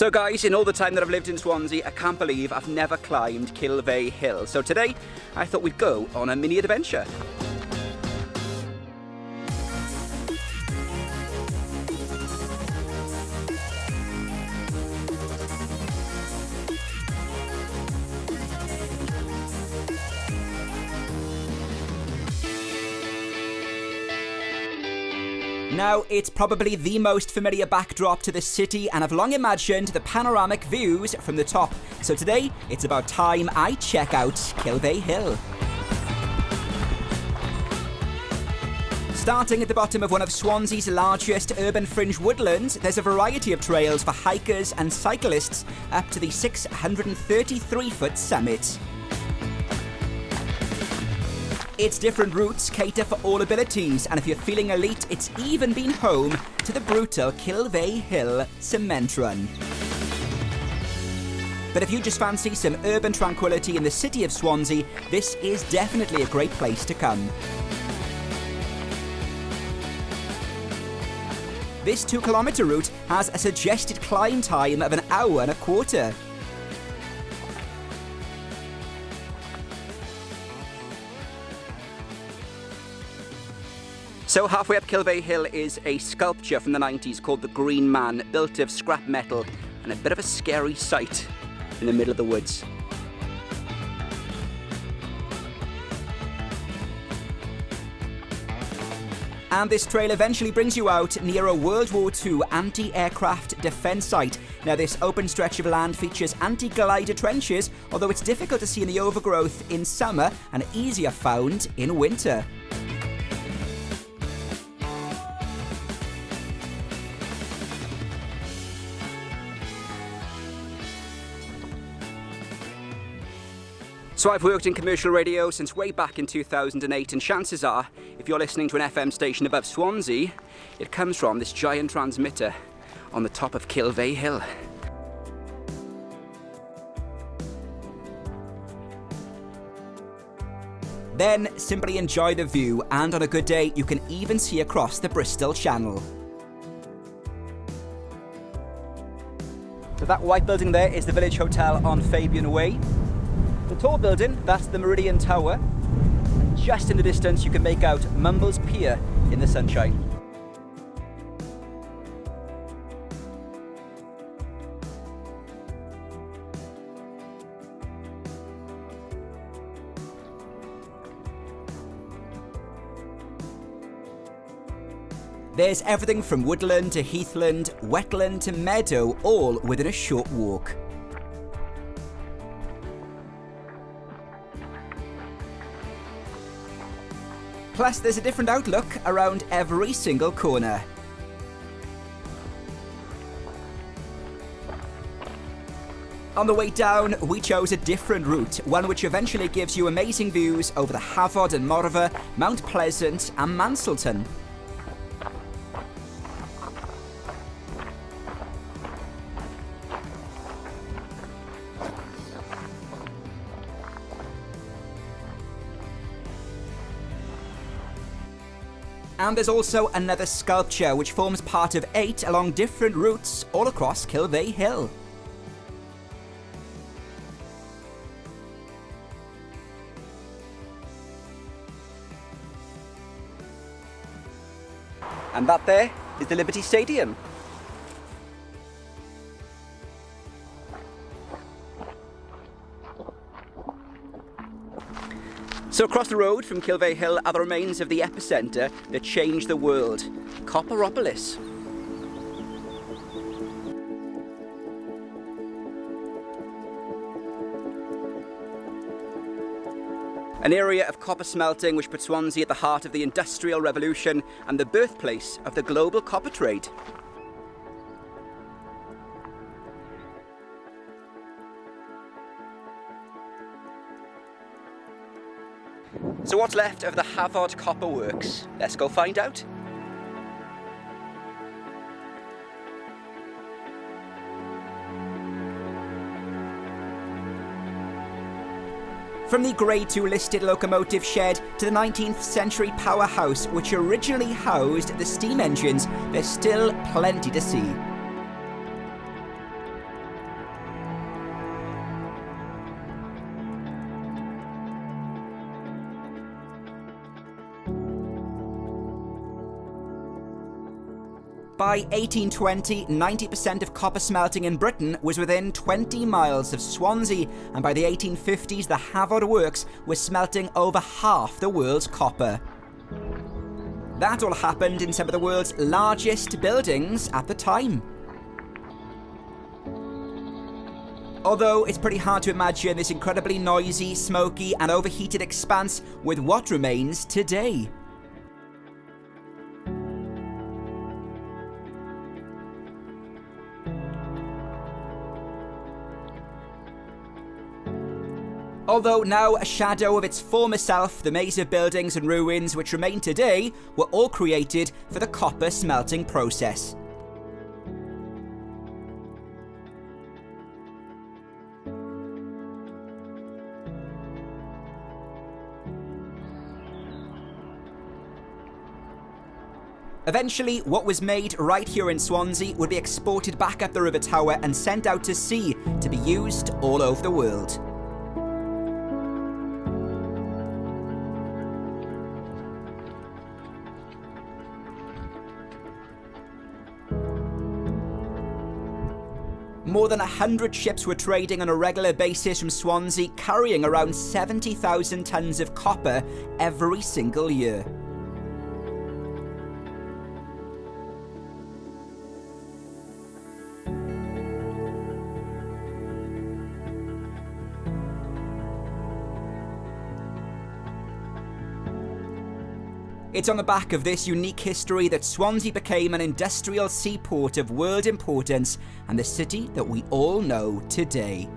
So guys, in all the time that I've lived in Swansea, I can't believe I've never climbed Kilvey Hill. So today, I thought we'd go on a mini adventure. Now, it's probably the most familiar backdrop to the city, and I've long imagined the panoramic views from the top. So today, it's about time I check out Kilvey Hill. Starting at the bottom of one of Swansea's largest urban fringe woodlands, there's a variety of trails for hikers and cyclists up to the 633-foot summit. Its different routes cater for all abilities, and if you're feeling elite, it's even been home to the brutal Kilvey Hill cement run. But if you just fancy some urban tranquility in the city of Swansea, this is definitely a great place to come. This 2-kilometre route has a suggested climb time of an hour and a quarter. So halfway up Kilvey Hill is a sculpture from the 90s called the Green Man, built of scrap metal and a bit of a scary sight in the middle of the woods. And this trail eventually brings you out near a World War II anti-aircraft defence site. Now this open stretch of land features anti-glider trenches, although it's difficult to see in the overgrowth in summer and easier found in winter. So I've worked in commercial radio since way back in 2008, and chances are, if you're listening to an FM station above Swansea, it comes from this giant transmitter on the top of Kilvey Hill. Then simply enjoy the view, and on a good day, you can even see across the Bristol Channel. So that white building there is the village hotel on Fabian Way. The tall building, that's the Meridian Tower. And just in the distance, you can make out Mumble's Pier in the sunshine. There's everything from woodland to heathland, wetland to meadow, all within a short walk. Plus, there's a different outlook around every single corner. On the way down, we chose a different route, one which eventually gives you amazing views over the Hafod-Morfa, Mount Pleasant and Manselton. And there's also another sculpture which forms part of 8 along different routes all across Kilvey Hill. And that there is the Liberty Stadium. So across the road from Kilvey Hill are the remains of the epicentre that changed the world, Copperopolis. An area of copper smelting which put Swansea at the heart of the Industrial Revolution and the birthplace of the global copper trade. So what's left of the Hafod Copperworks? Let's go find out. From the Grade II listed locomotive shed to the 19th century powerhouse which originally housed the steam engines, there's still plenty to see. By 1820, 90% of copper smelting in Britain was within 20 miles of Swansea, and by the 1850s the Hafod-Works was smelting over half the world's copper. That all happened in some of the world's largest buildings at the time. Although it's pretty hard to imagine this incredibly noisy, smoky and overheated expanse with what remains today. Although now a shadow of its former self, the maze of buildings and ruins which remain today were all created for the copper smelting process. Eventually, what was made right here in Swansea would be exported back up the River Tower and sent out to sea to be used all over the world. More than 100 ships were trading on a regular basis from Swansea, carrying around 70,000 tons of copper every single year. It's on the back of this unique history that Swansea became an industrial seaport of world importance and the city that we all know today.